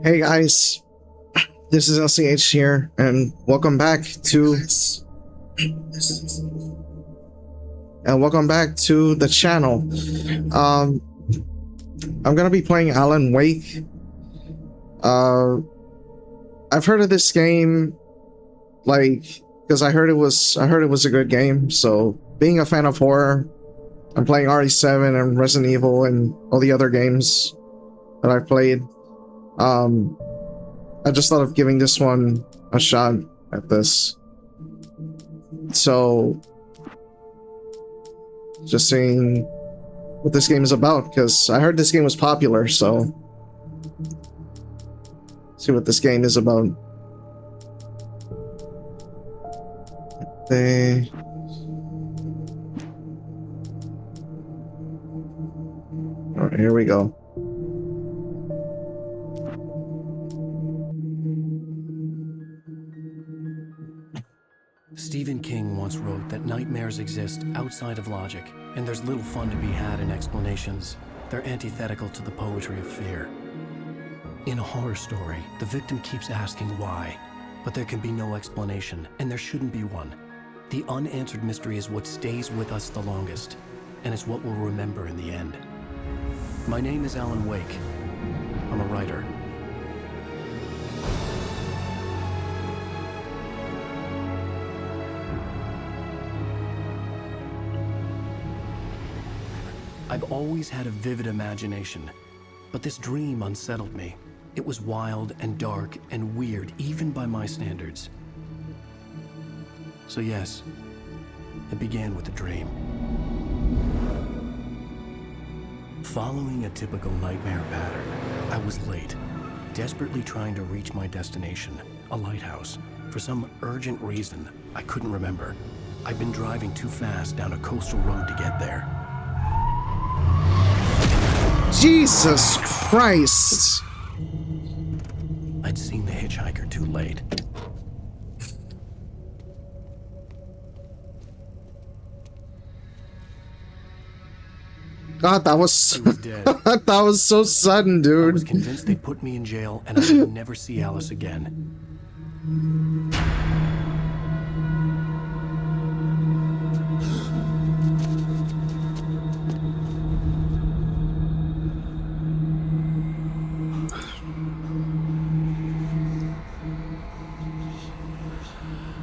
Hey guys, this is LCH here, and welcome back to the channel. I'm gonna be playing Alan Wake. I've heard of this game, because I heard it was a good game. So, being a fan of horror, I'm playing RE7 and Resident Evil and all the other games that I've played. I just thought of giving this one a shot at this. So, just seeing what this game is about, because I heard this game was popular, so see what this game is about. Alright, here we go. Stephen King once wrote that nightmares exist outside of logic, and there's little fun to be had in explanations. They're antithetical to the poetry of fear. In a horror story, the victim keeps asking why, but there can be no explanation, and there shouldn't be one. The unanswered mystery is what stays with us the longest, and it's what we'll remember in the end. My name is Alan Wake. I'm a writer. I've always had a vivid imagination, but this dream unsettled me. It was wild and dark and weird, even by my standards. So yes, it began with a dream. Following a typical nightmare pattern, I was late, desperately trying to reach my destination, a lighthouse. For some urgent reason, I couldn't remember. I'd been driving too fast down a coastal road to get there. Jesus Christ! I'd seen the hitchhiker too late. God, that was dead. that was so sudden, dude. I was convinced they'd put me in jail and I would never see Alice again.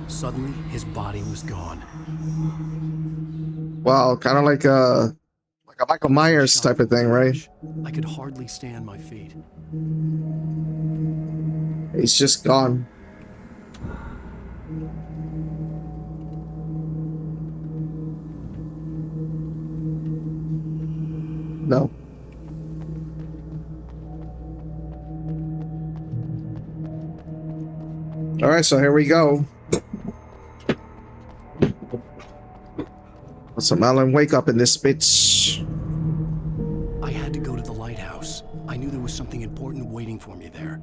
Suddenly, his body was gone. Wow, kind of like a Michael Myers type of thing, right? I could hardly stay on my feet. He's just gone. No. All right, so here we go. Some Alan Wake up in this bitch. I had to go to the lighthouse. I knew there was something important waiting for me there.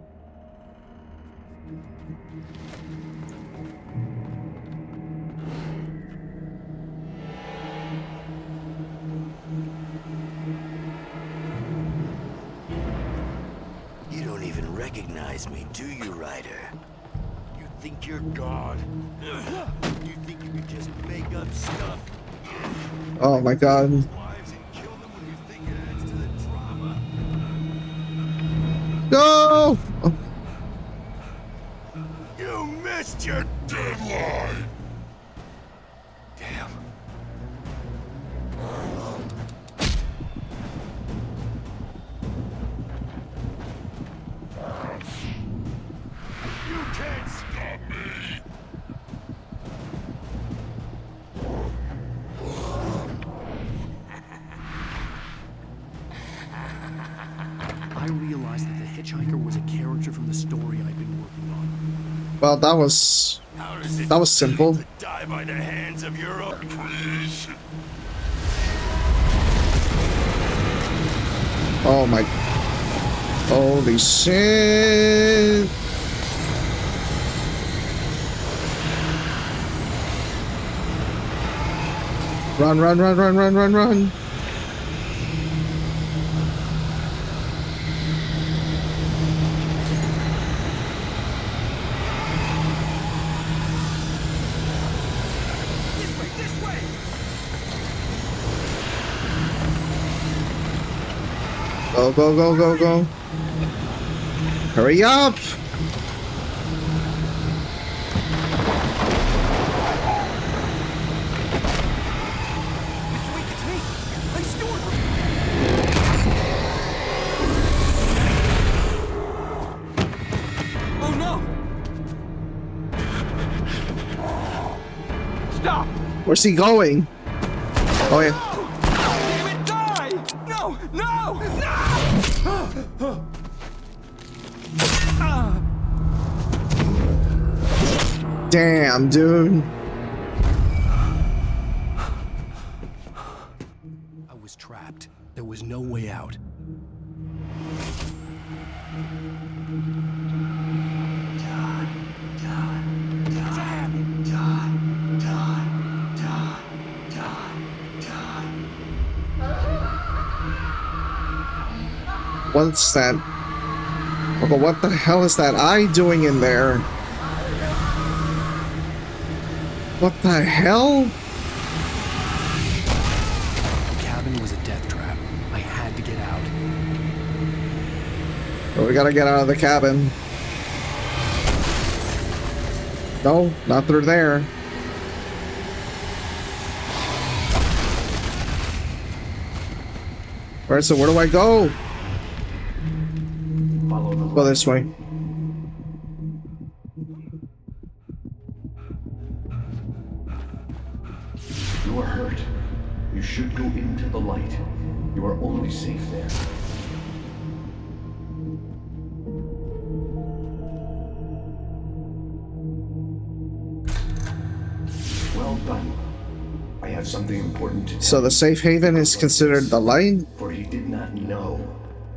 You don't even recognize me, do you, Ryder? You think you're God? You think you can just make up stuff? Oh my God. Go! Oh. You missed your deadline! Damn. You can't stop me! I realized that the hitchhiker was a character from the story I'd been working on. Well, that was simple. To die by the hands of your own creation. Oh my. Holy shit. Run, run, run, run, run, run, run. Go, go, go, go, go. Hurry up! Where's he going? Oh yeah. Damn it, die! No! No! No! Damn, dude. I was trapped. There was no way out. What's that? Okay, what the hell is that eye doing in there? What the hell? The cabin was a death trap. I had to get out. Oh, we gotta get out of the cabin. No, not through there. Alright, so where do I go? Go this way. You are hurt. You should go into the light. You are only safe there. Well done. I have something important to tell So the safe haven is considered the light? For he did not know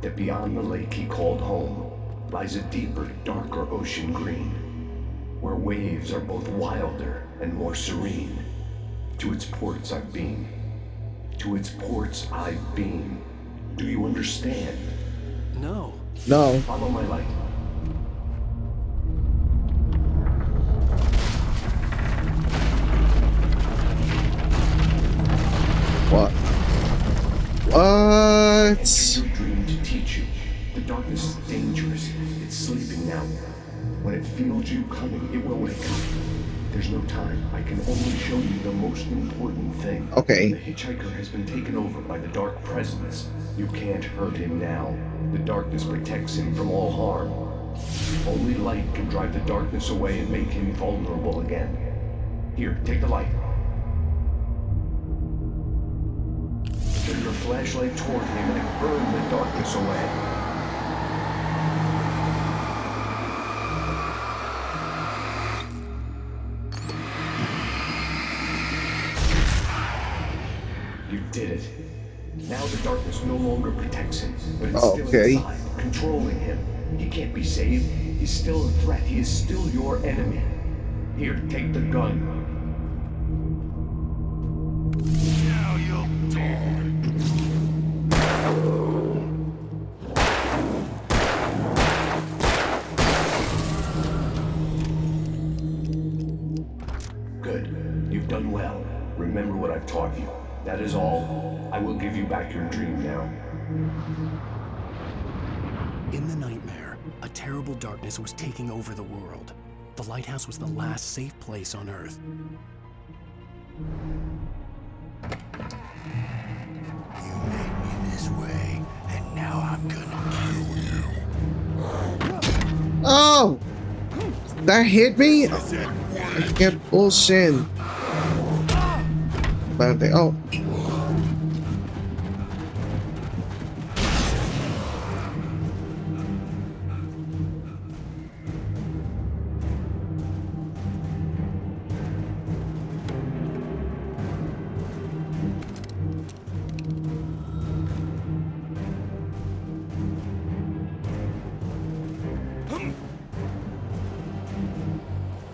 that beyond the lake he called home lies a deeper, darker ocean green, where waves are both wilder and more serene. To its ports I've been. To its ports I've been. Do you understand? No. No. Follow my light. What? I What? entered your dream to teach you. The darkness is dangerous. It's sleeping now. When it feels you coming, it will wake up. There's no time. I can only show you the most important thing. Okay. The hitchhiker has been taken over by the dark presence. You can't hurt him now. The darkness protects him from all harm. Only light can drive the darkness away and make him vulnerable again. Here, take the light. Turn your flashlight toward him and burn the darkness away. You did it. Now the darkness no longer protects him, but it's still Okay. inside, controlling him. He can't be saved. He's still a threat. He is still your enemy. Here, take the gun. Now you'll die. Good. You've done well. Remember what I've taught you. That is all. I will give you back your dream now. In the nightmare, a terrible darkness was taking over the world. The lighthouse was the last safe place on Earth. You made me this way, and now I'm gonna kill you. Oh! That hit me? Is it I get bullshit. Bad thing. Oh.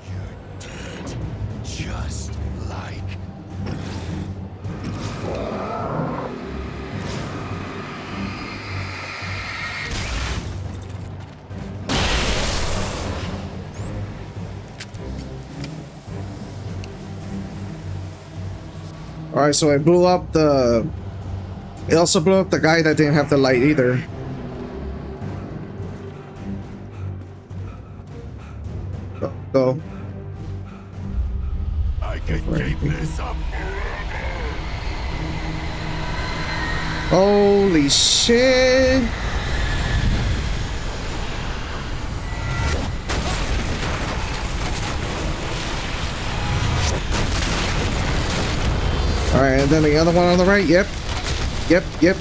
You're dead, just like. Alright, so it blew up the... It also blew up the guy that didn't have the light either. Go. I can keep this up forever. Holy shit. Alright, and then the other one on the right. Yep. Yep.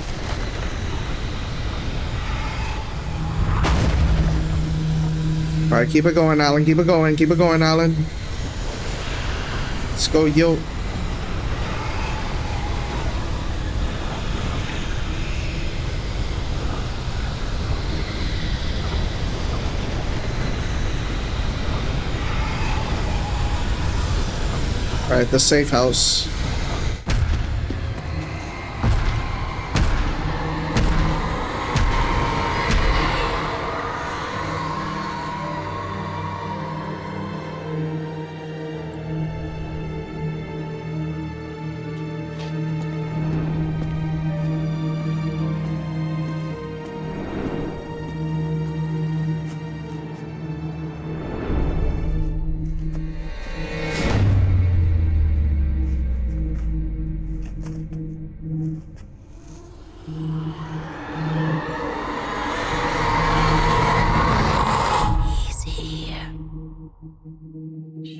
Alright, keep it going, Alan. Keep it going, Alan. Let's go, yo. Alright, the safe house.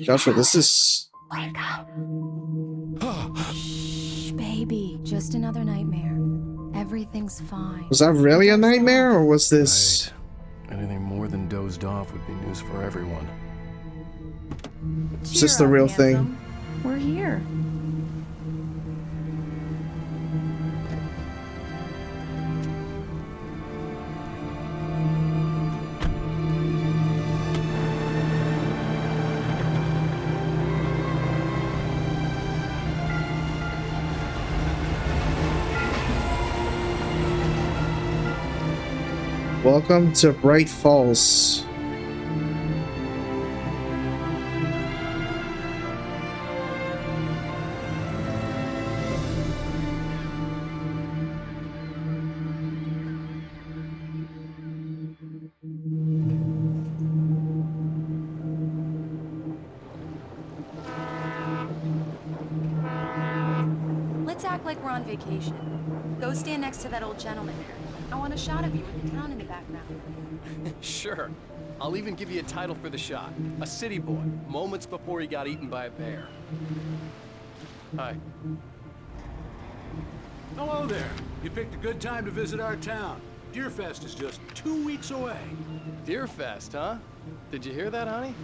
Joshua, this is... Wake up. Shh, baby. Just another nightmare. Everything's fine. Was that really a nightmare, or was this... Right. Anything more than dozed off would be news for everyone. Is this the real thing? Handsome. We're here. Welcome to Bright Falls. Let's act like we're on vacation. Go stand next to that old gentleman there. I want a shot of you with the town in the background. Sure. I'll even give you a title for the shot. A city boy, moments before he got eaten by a bear. Hi. Hello there. You picked a good time to visit our town. Deerfest is just 2 weeks away. Deerfest, huh? Did you hear that, honey?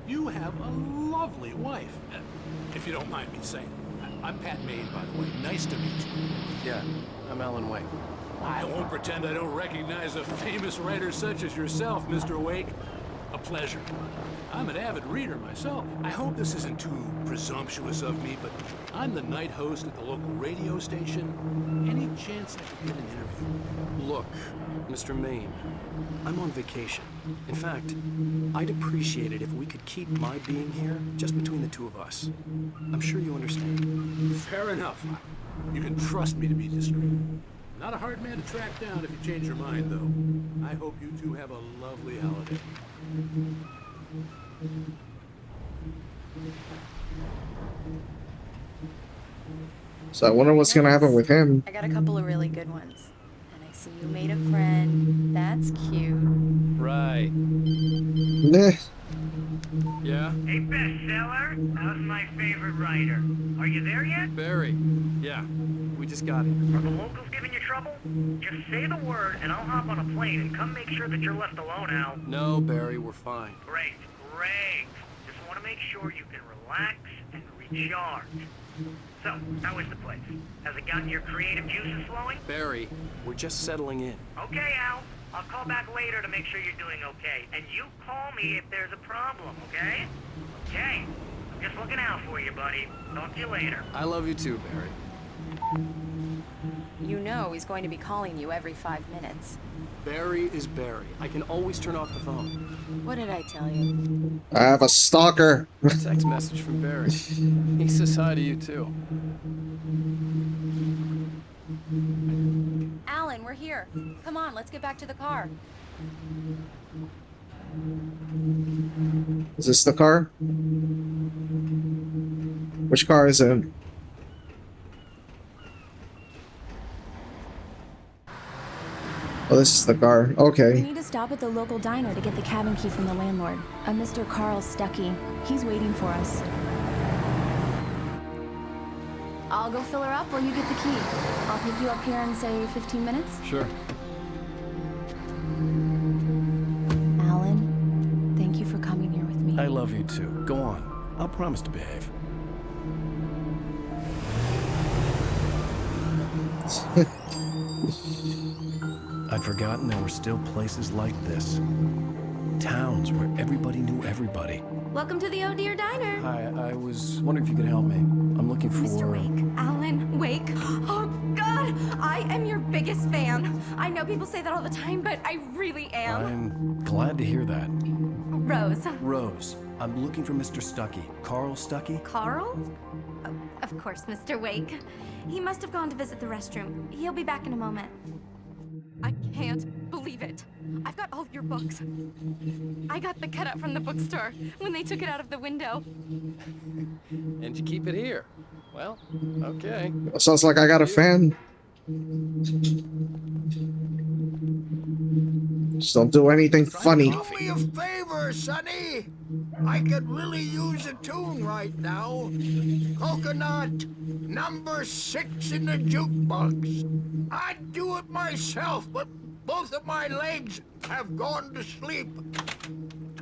You have a lovely wife. If you don't mind me saying. I'm Pat Maine, by the way. Nice to meet you. Yeah, I'm Alan Wake. I won't pretend I don't recognize a famous writer such as yourself, Mr. Wake. A pleasure. I'm an avid reader myself. I hope this isn't too presumptuous of me, but I'm the night host at the local radio station. Any chance I could get an interview? Look, Mr. Maine, I'm on vacation. In fact, I'd appreciate it if we could keep my being here just between the two of us. I'm sure you understand. Fair enough. You can trust me to be discreet. Not a hard man to track down if you change your mind, though. I hope you two have a lovely holiday. So I wonder what's gonna happen with him. I got a couple of really good ones. And I see you made a friend. That's cute. Right. Nah. Yeah? Hey, bestseller, how's my favorite writer? Are you there yet? Barry. Yeah, we just got here. Are the locals giving you trouble? Just say the word and I'll hop on a plane and come make sure that you're left alone, Al. No, Barry, we're fine. Great. Just want to make sure you can relax and recharge. So, how is the place? Has it gotten your creative juices flowing? Barry, we're just settling in. Okay, Al. I'll call back later to make sure you're doing okay. And you call me if there's a problem, okay? Okay. I'm just looking out for you, buddy. Talk to you later. I love you too, Barry. You know he's going to be calling you every 5 minutes. Barry is Barry. I can always turn off the phone. What did I tell you? I have a stalker. Text message from Barry. He says hi to you too. Alan, we're here. Come on, let's get back to the car. Is this the car? Which car is it? Oh, this is the car. We Okay. need to stop at the local diner to get the cabin key from the landlord, a Mr. Carl Stuckey. He's waiting for us. I'll go fill her up while you get the key. I'll pick you up here in, say, 15 minutes. Sure. Alan, thank you for coming here with me. I love you too. Go on. I'll promise to behave. I'd forgotten there were still places like this. Towns where everybody knew everybody. Welcome to the Oh Dear Diner. Hi, I was wondering if you could help me. I'm looking for... Mr. Wake. Alan Wake. Oh, God! I am your biggest fan. I know people say that all the time, but I really am. I'm glad to hear that. Rose. Rose, I'm looking for Mr. Stuckey. Carl Stuckey? Carl? Oh, of course, Mr. Wake. He must have gone to visit the restroom. He'll be back in a moment. I can't believe it. I've got all of your books. I got the cutout from the bookstore when they took it out of the window. And you keep it here. Well, okay. Sounds like I got a fan. Just don't do anything funny. Do me a favor, Sonny. I could really use a tune right now. Coconut, number 6 in the jukebox. I'd do it myself, but both of my legs have gone to sleep.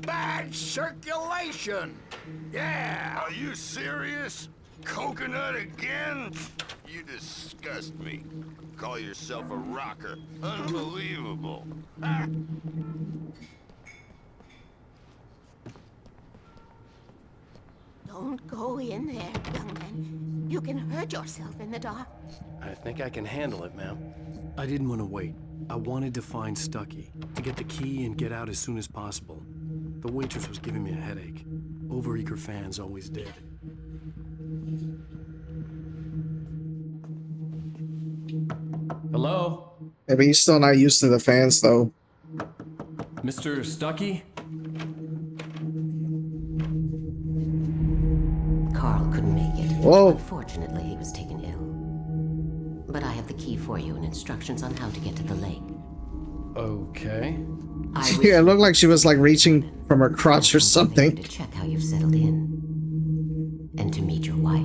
Bad circulation. Yeah. Are you serious? Coconut again? You disgust me. Call yourself a rocker. Unbelievable. Ah. Don't go in there, young man. You can hurt yourself in the dark. I think I can handle it, ma'am. I didn't want to wait. I wanted to find Stuckey, to get the key and get out as soon as possible. The waitress was giving me a headache. Overeager fans always did. Hello? Maybe he's still not used to the fans, though. Mr. Stuckey? Carl couldn't make it. Whoa. Unfortunately, he was taken ill. But I have the key for you and instructions on how to get to the lake. Okay. I wish Yeah, it looked like she was like reaching from her crotch or to something. check how you've settled in. And to meet your wife.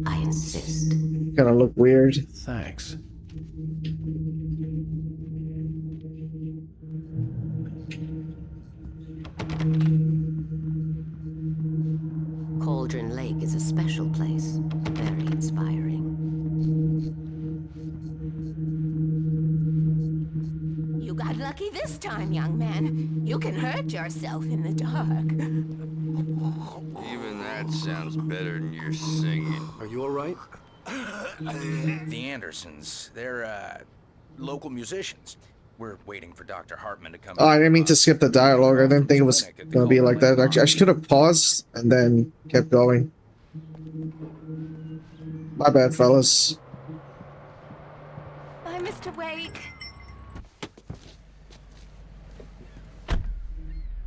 I insist. Kind of look weird. Thanks. Cauldron Lake is a special place. Very inspiring. You got lucky this time, young man. You can hurt yourself in the dark. Even that sounds better than your singing. Are you all right? The Andersons, they're local musicians. We're waiting for Dr. Hartman to come. Oh, I didn't mean to skip the dialogue. I didn't think it was gonna be like that. Actually, I should have paused and then kept going. My bad, fellas. Bye, Mr. Wake.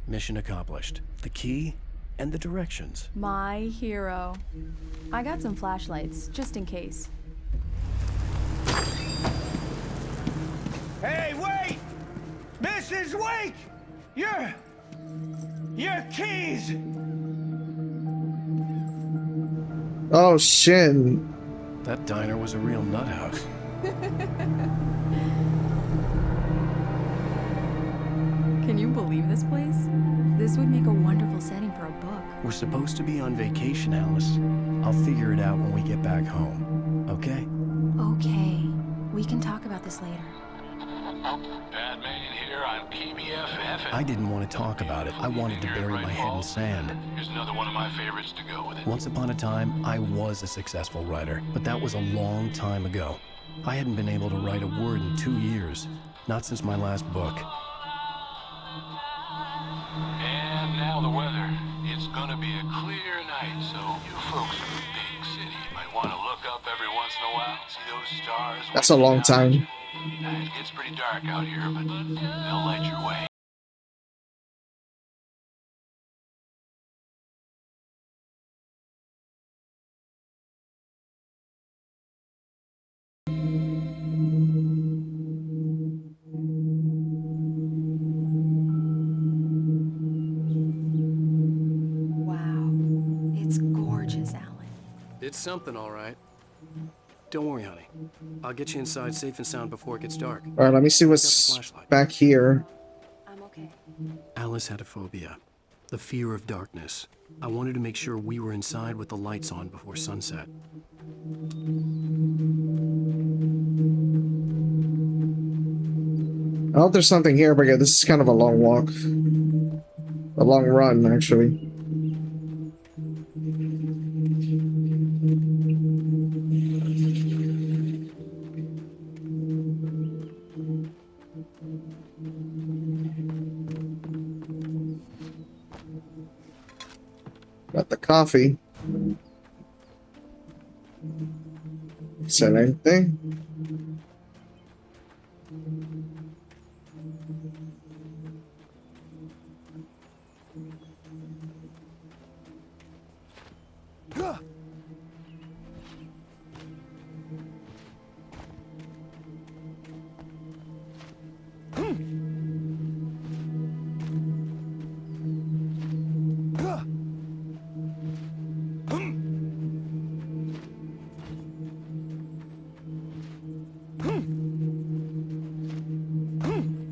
Mission accomplished. The key and the directions. My hero. I got some flashlights, just in case. Hey, wait! Mrs. Wake! Your keys! Oh, shit. That diner was a real nut house. Can you believe this place? This would make a wonderful setting for a book. We're supposed to be on vacation, Alice. I'll figure it out when we get back home. Okay? Okay. We can talk about this later. Bad man here on PBF FM. I didn't want to talk about it. I wanted to bury my head in sand. Here's another one of my favorites to go with it. Once upon a time, I was a successful writer, but that was a long time ago. I hadn't been able to write a word in 2 years, not since my last book. And now the weather. It's gonna be a clear night, so you folks in the big city might want to look up every once in a while, see those stars. That's a long time. It gets pretty dark out here, but they'll light your way. Wow. It's gorgeous, Alan. It's something, all right. Don't worry, honey. I'll get you inside safe and sound before it gets dark. Alright, let me see Got the what's flashlight. back here. I'm okay. Alice had a phobia. The fear of darkness. I wanted to make sure we were inside with the lights on before sunset. I hope there's something here, but yeah, this is kind of a long walk. A long run, actually. Got the coffee. Said anything?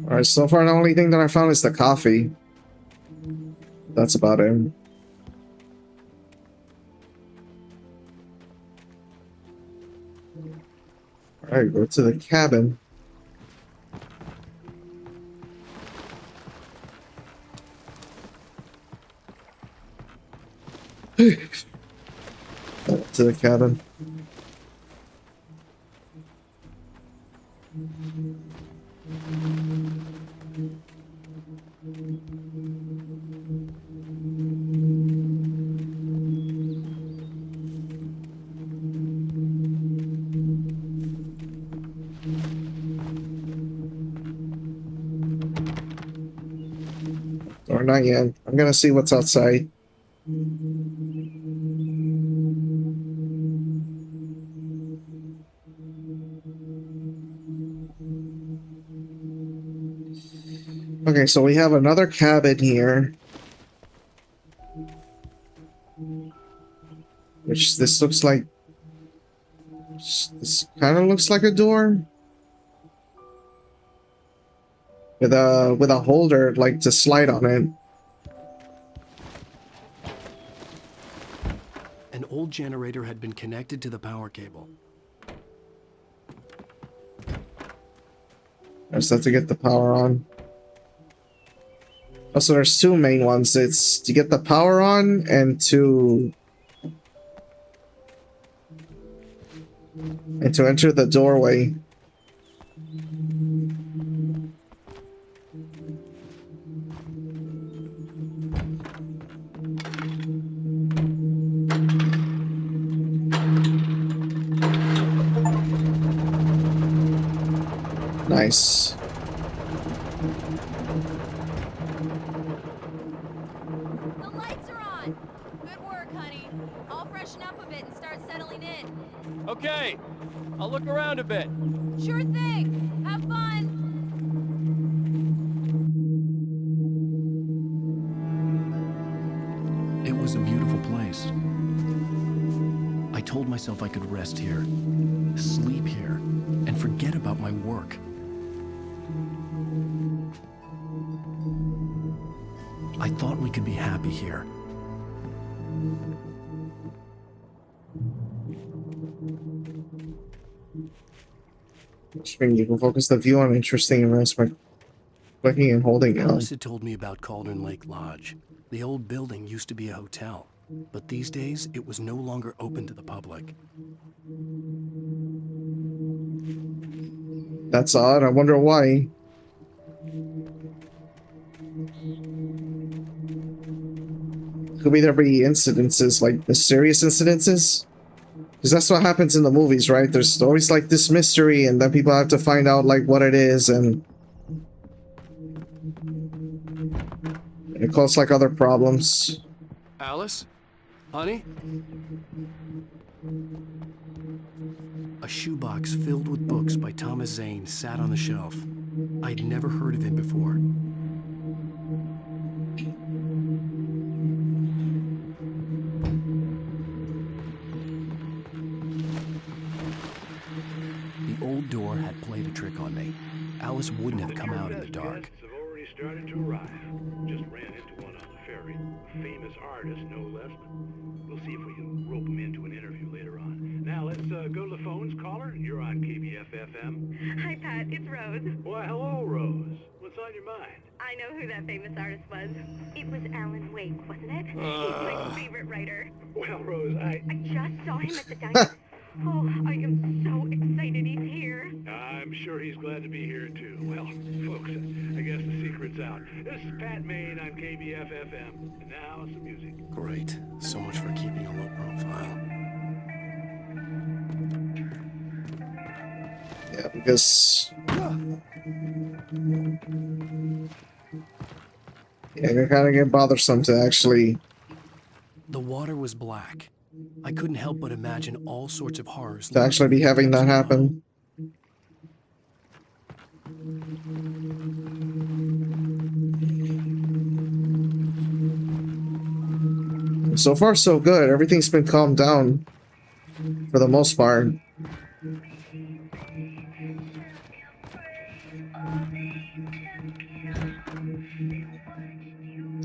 Alright, so far the only thing that I found is the coffee. That's about it. Alright, go to the cabin. To the cabin. Or not yet. I'm gonna see what's outside. Okay, so we have another cabin here. Which this looks like... This kind of looks like a door. With a holder, like, to slide on it. An old generator had been connected to the power cable. I just have to get the power on. Oh, so there's two main ones. It's to get the power on and to enter the doorway. Nice. The lights are on. Good work, honey. I'll freshen up a bit and start settling in. Okay, I'll look around a bit. Sure thing. Have fun. It was a beautiful place. I told myself I could rest here, sleep here, and forget about my work. I thought we could be happy here. Which means you can focus the view on interesting events by clicking and holding L. Alice had told me about Cauldron Lake Lodge. The old building used to be a hotel, but these days it was no longer open to the public. That's odd. I wonder why. Could there be incidences, like mysterious incidences? Because that's what happens in the movies, right? There's always like this mystery, and then people have to find out like what it is, and it causes like other problems. Alice? Honey? A shoebox filled with books by Thomas Zane sat on the shelf. I'd never heard of him before. The old door had played a trick on me. Alice wouldn't have come out in the dark. Guests have already started to arrive. Just ran into one on the ferry. A famous artist, no less. We'll see if we can rope him into an interview later on. Now let's go to the phones. Caller, you're on KBF-FM. Hi, Pat. It's Rose. Why, hello, Rose. What's on your mind? I know who that famous artist was. It was Alan Wake, wasn't it? He's my favorite writer. Well, Rose, I just saw him at the diner. Oh, I am so excited he's here. I'm sure he's glad to be here, too. Well, folks, I guess the secret's out. This is Pat Maine on KBF-FM. And now, some music. Great. So much for keeping a low profile. Yeah, because... yeah, it kind of get bothersome to actually... The water was black. I couldn't help but imagine all sorts of horrors. To actually be having that happen. So far, so good. Everything's been calmed down for the most part.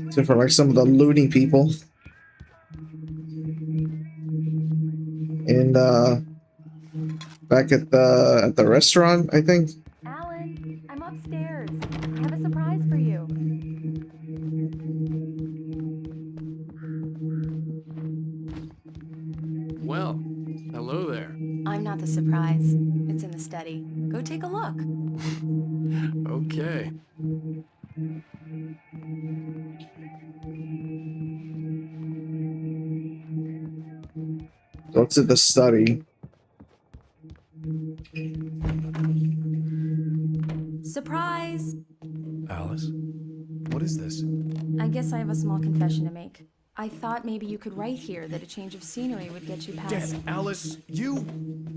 Except for like some of the looting people. And back at the restaurant, I think. Alan, I'm upstairs. I have a surprise for you. Well, hello there. I'm not the surprise. It's in the study. Go take a look. Okay. Go to the study. Surprise! Alice, what is this? I guess I have a small confession to make. I thought maybe you could write here that a change of scenery would get you past... Dad, Alice,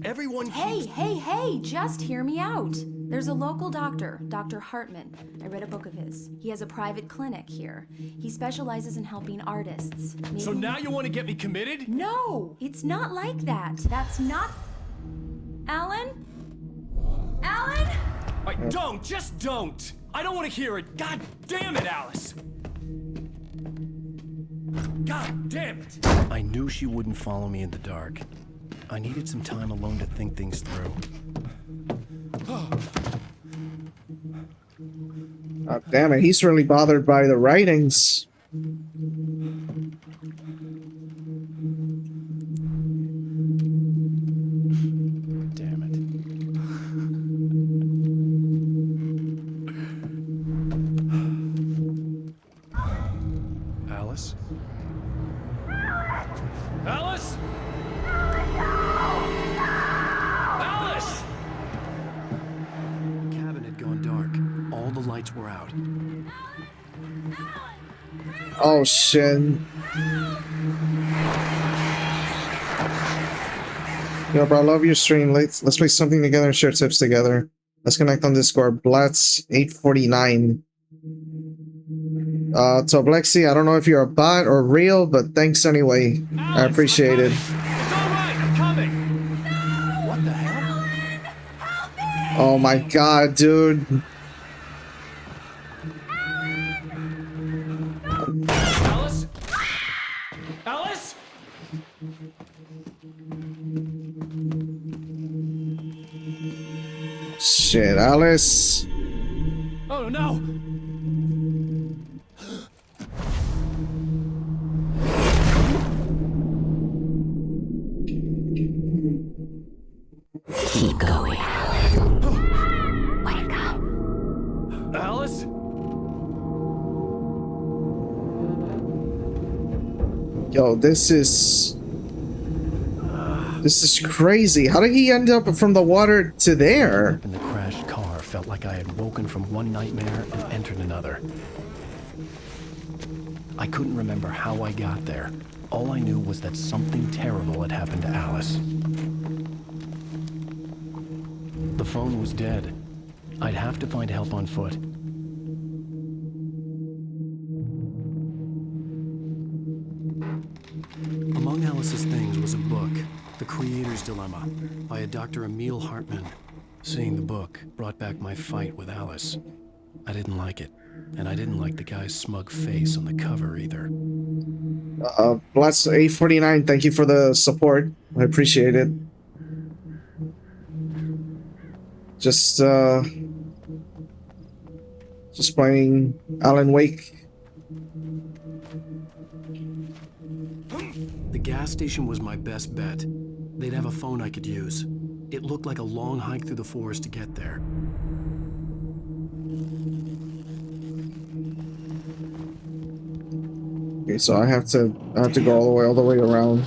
everyone Hey, just hear me out. There's a local doctor, Dr. Hartman. I read a book of his. He has a private clinic here. He specializes in helping artists. Maybe... So now you want to get me committed? No, it's not like that. That's not... Alan? Alan? Just don't! I don't want to hear it. God damn it, Alice! God damn it! I knew she wouldn't follow me in the dark. I needed some time alone to think things through. God damn it, he's really bothered by the writings. Damn it. Alice? Alice? Alice! The cabin had gone dark. All the lights were out. Oh shit. Yo, bro, I love your stream. Let's play something together and share tips together. Let's connect on Discord. Blatz849. So Blexy, I don't know if you're a bot or real, but thanks anyway. I appreciate it. It's alright, I'm coming! What the hell? Oh my god, dude. Alice? Alice? Shit, Alice. Oh no! Keep going. Wake up. Alice? Yo, this is crazy. How did he end up from the water to there? In the crashed car felt like I had woken from one nightmare and entered another. I couldn't remember how I got there. All I knew was that something terrible had happened to Alice. phone was dead. I'd have to find help on foot. Among Alice's things was a book, The Creator's Dilemma, by a Dr. Emil Hartman. Seeing the book brought back my fight with Alice. I didn't like it, and I didn't like the guy's smug face on the cover either. Bless 849, thank you for the support. I appreciate it. Just playing Alan Wake. The gas station was my best bet. They'd have a phone I could use. It looked like a long hike through the forest to get there. Okay, so I have to go all the way around.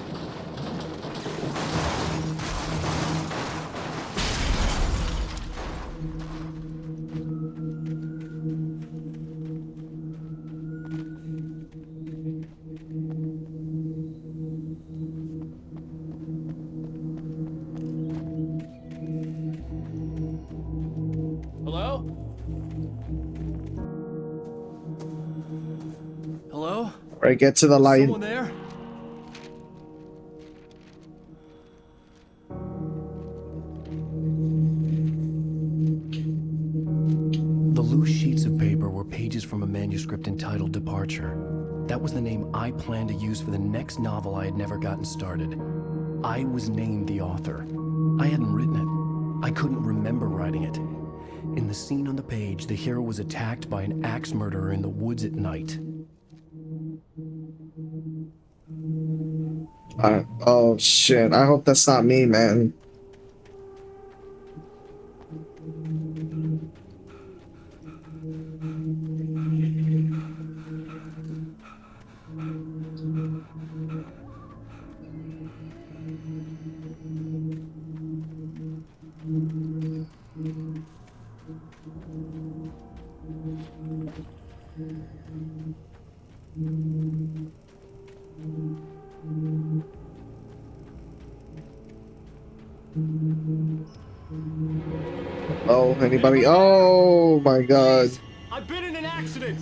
Hello? Hello? All right, get to the light. Someone there? The loose sheets of paper were pages from a manuscript entitled Departure. That was the name I planned to use for the next novel I had never gotten started. I was named the author. I hadn't written it. I couldn't remember writing it. In the scene on the page, the hero was attacked by an axe murderer in the woods at night. Oh shit, I hope that's not me, man. Oh, anybody? Oh my god. I've been in an accident.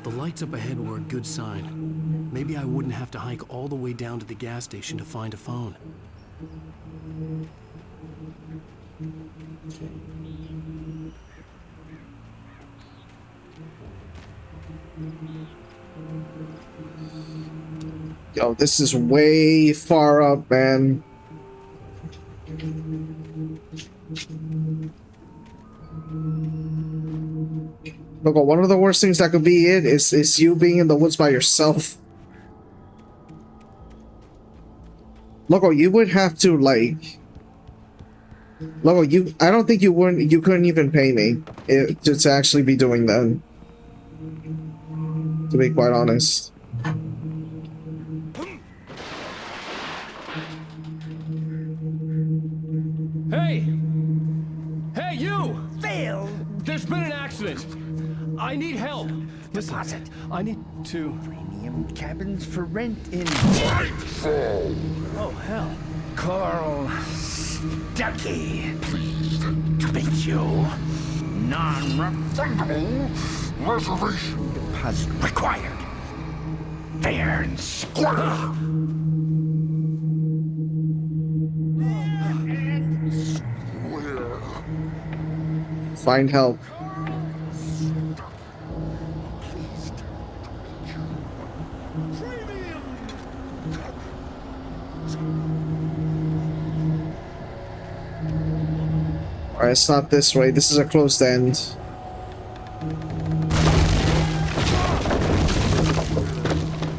The lights up ahead were a good sign. Maybe I wouldn't have to hike all the way down to the gas station to find a phone. Yo, this is way far up, man. Look, one of the worst things that could be it is you being in the woods by yourself. Loco, you would have to like. Loco, I don't think you couldn't even pay me to actually be doing that. To be quite honest. Hey! Hey, you! Phil! There's been an accident. I need help. Listen, Deposit. I need to... Premium cabins for rent in Nightfall. Oh, hell. Carl Stuckey. Pleased to meet you. Non-refundable reservation deposit required. Fair and square. Find help. Alright, it's not this way. This is a closed end.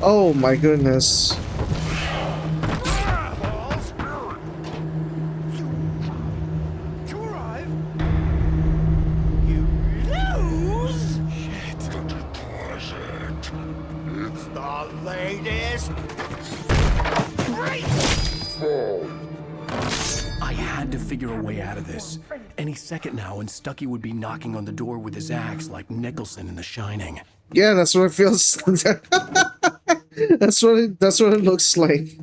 Oh my goodness. figure a way out of this. Any second now, and Stucky would be knocking on the door with his axe like Nicholson in The Shining. Yeah, that's what it feels. That's what it looks like.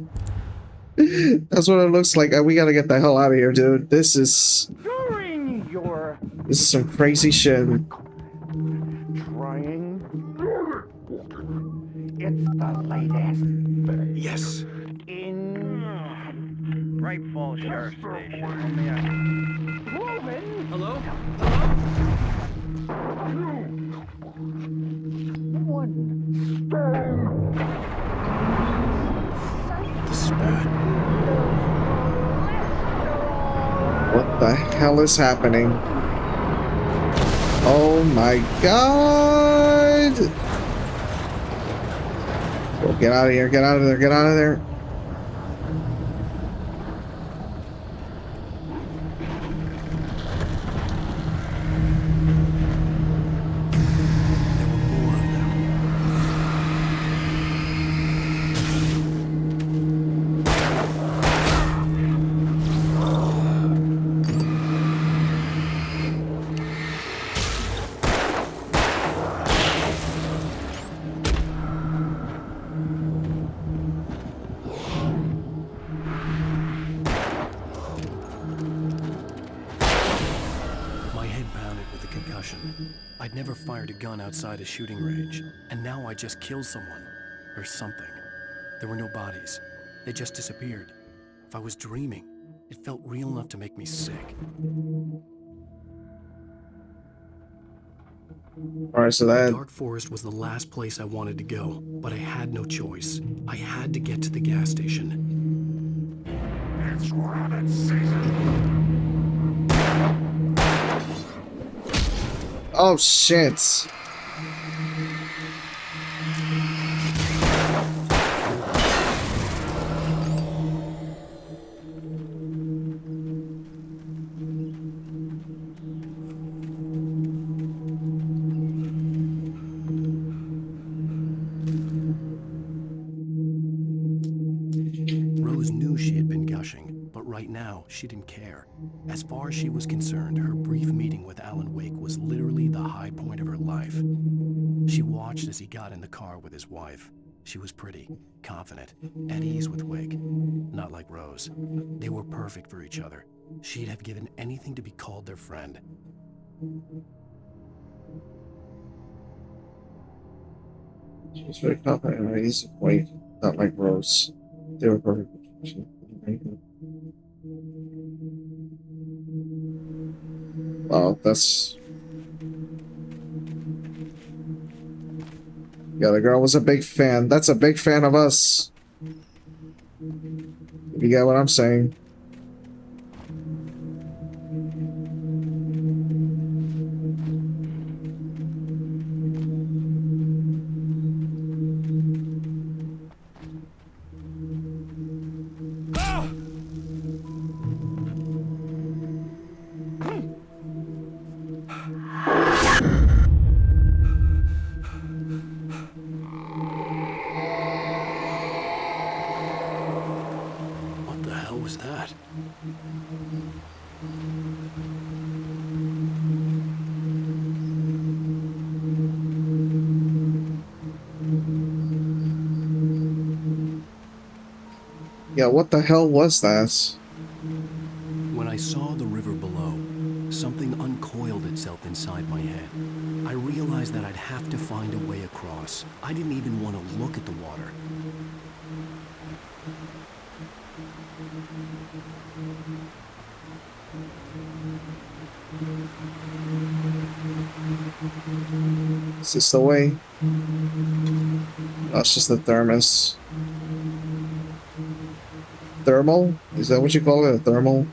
That's what it looks like. We gotta get the hell out of here, dude. This is some crazy shit. Trying. It's the latest. Yes. In Bright Falls Sheriff Station. Hello? This is bad. What the hell is happening? Oh my god! Oh, get out of here, get out of there, get out of there. I'd never fired a gun outside a shooting range, and now I just killed someone. Or something. There were no bodies. They just disappeared. If I was dreaming, it felt real enough to make me sick. Alright, so that... The dark forest was the last place I wanted to go, but I had no choice. I had to get to the gas station. It's rabbit season. Oh shit. Rose knew she had been gushing, but right now she didn't care. As far as she was concerned, her brief meeting with Alan Wake was literally the high point of her life. She watched as he got in the car with his wife. She was pretty, confident, at ease with Wake. Not like Rose. They were perfect for each other. She'd have given anything to be called their friend. She was very confident and at ease with Wake. Not like Rose. They were perfect. Wow, that's... Yeah, the girl was a big fan. That's a big fan of us. If you get what I'm saying. Yeah, what the hell was that? When I saw the river below, something uncoiled itself inside my head. I realized that I'd have to find a way across. I didn't even want to look at the water. Is this the way? That's just the thermos. Thermal? Is that what you call it? A thermal?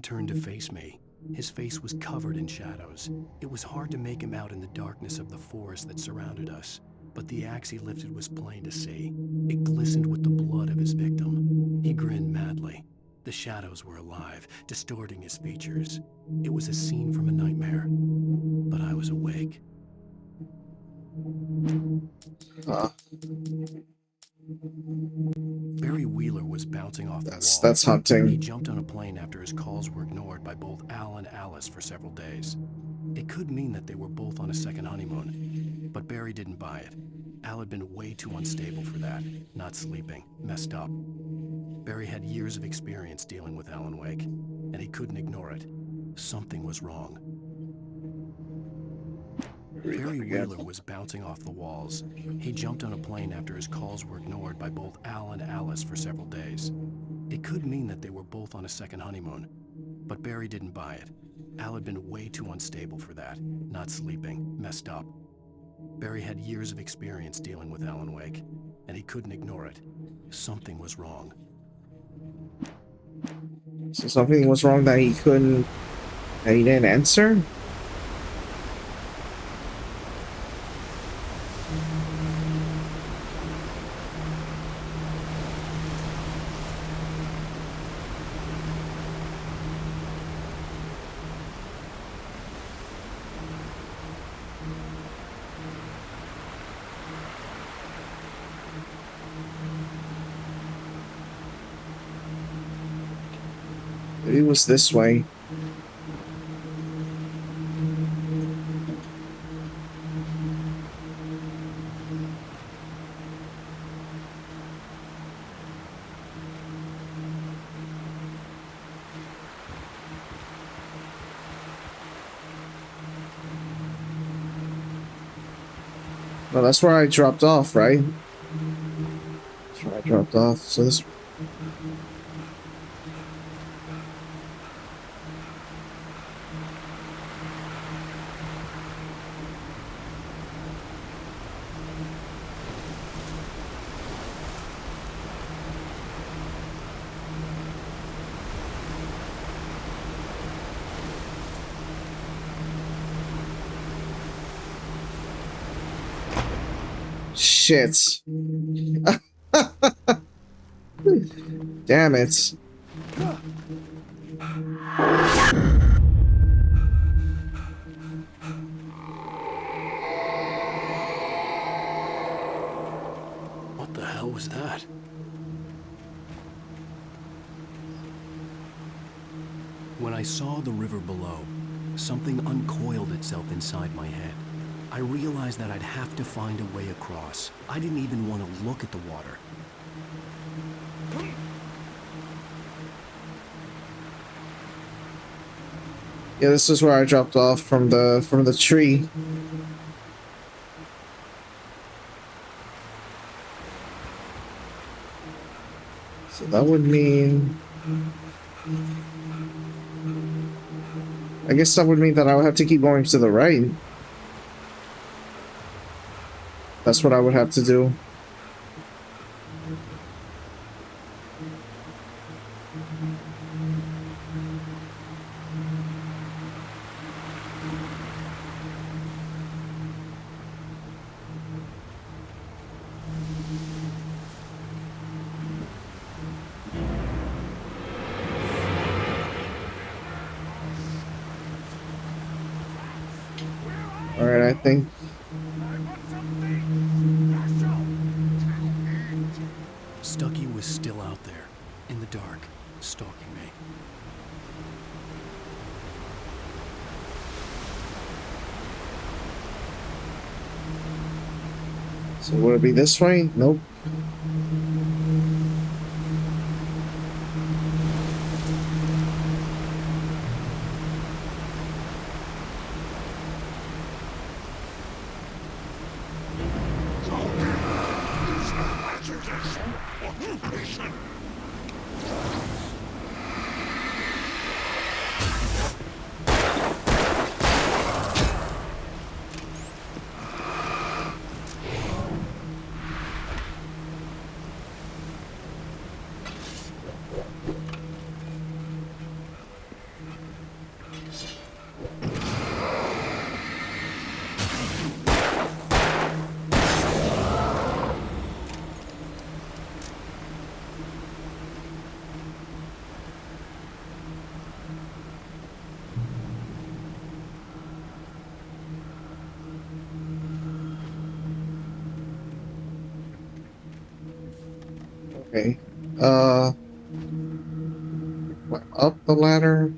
turned to face me. His face was covered in shadows. It was hard to make him out in the darkness of the forest that surrounded us, but the axe he lifted was plain to see. It glistened with the blood of his victim. He grinned madly. The shadows were alive, distorting his features. It was a scene from a nightmare, but I was awake. Barry Wheeler was bouncing off the wall. That's hunting. He jumped on a plane after his calls were ignored by both Al and Alice for several days. It could mean that they were both on a second honeymoon, but Barry didn't buy it. Al had been way too unstable for that, not sleeping, messed up. Barry had years of experience dealing with Alan Wake, and he couldn't ignore it. Something was wrong. Barry Wheeler was bouncing off the walls. He jumped on a plane after his calls were ignored by both Al and Alice for several days. It could mean that they were both on a second honeymoon, but Barry didn't buy it. Al had been way too unstable for that, not sleeping, messed up. Barry had years of experience dealing with Alan Wake, and he couldn't ignore it. Something was wrong. So something was wrong that he didn't answer? It was this way. No, that's where I dropped off, right? That's where I dropped off. So this. Shit. Damn it. What the hell was that? When I saw the river below, something uncoiled itself inside my head. I realized that I'd have to find a way across. I didn't even want to look at the water. Yeah, this is where I dropped off from the tree. So that would mean, I guess that would mean that I would have to keep going to the right. That's what I would have to do. All right, I think. Stucky was still out there, in the dark, stalking me. So would it be this way? Nope. Okay. Uh, up the ladder.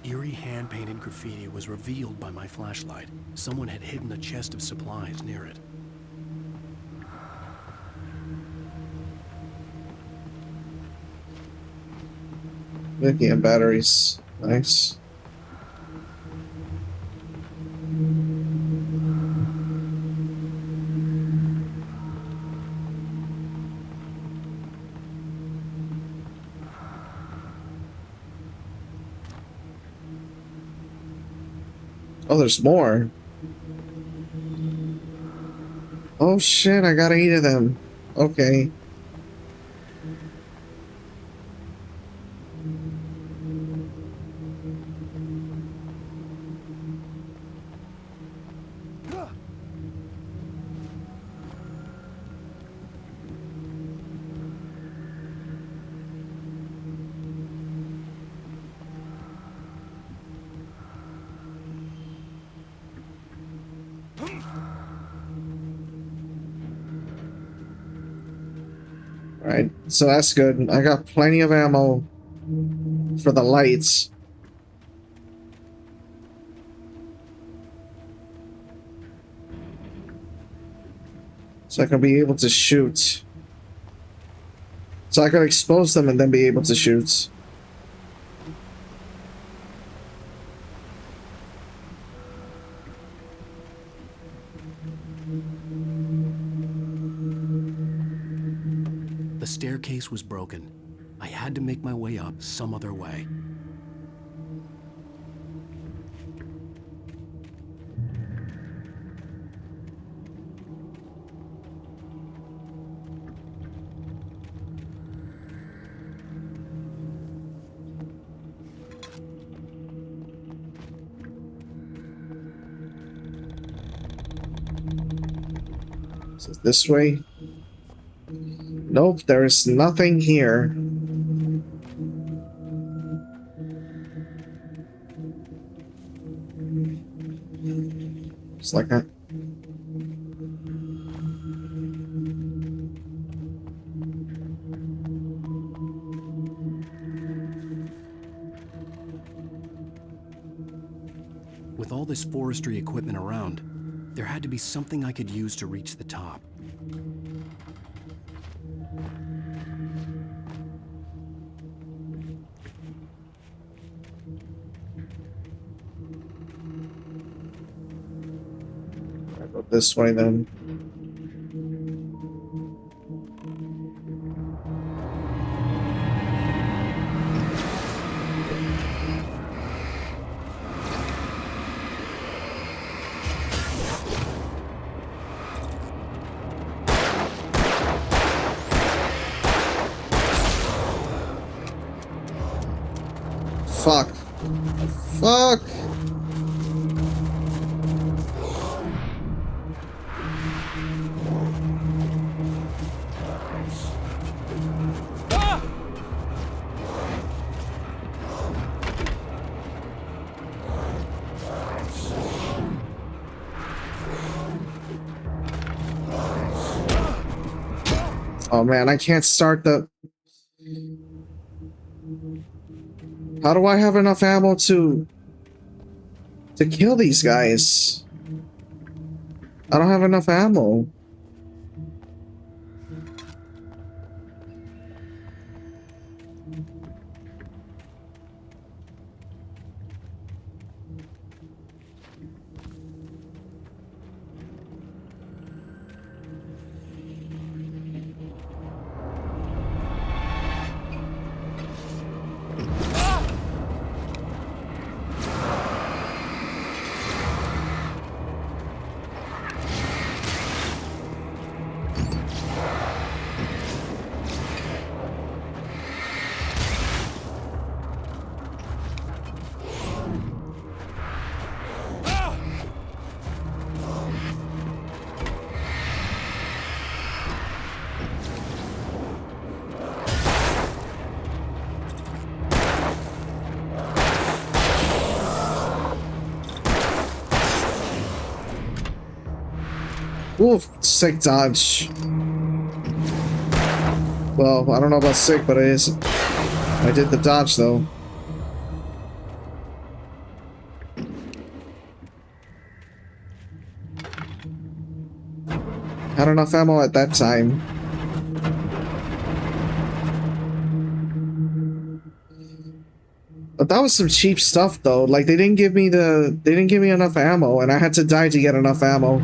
Eerie hand-painted graffiti was revealed by my flashlight. Someone had hidden a chest of supplies near it. Lithium batteries. Nice. Oh, there's more. Oh shit, I got 8 of them. Okay. Alright, so that's good. I got plenty of ammo for the lights. So I can be able to shoot. So I can expose them and then be able to shoot. The staircase was broken. I had to make my way up some other way. So this way. Nope, there is nothing here. It's like that. With all this forestry equipment around, there had to be something I could use to reach the top. I go this way then. Fuck. Fuck. Oh man, I can't start the... How do I have enough ammo to kill these guys? I don't have enough ammo. Oof, sick dodge. Well, I don't know about sick, but it is. I did the dodge though. Had enough ammo at that time. But that was some cheap stuff though. Like they didn't give me enough ammo and I had to die to get enough ammo.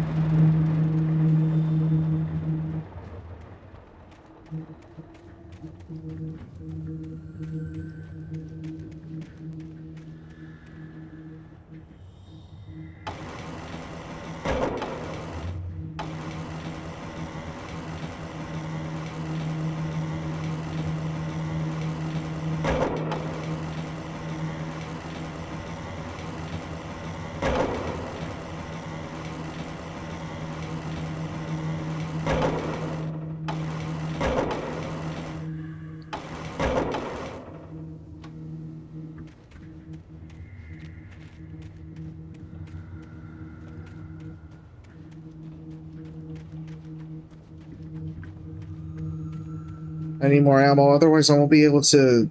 I need more ammo, otherwise I won't be able to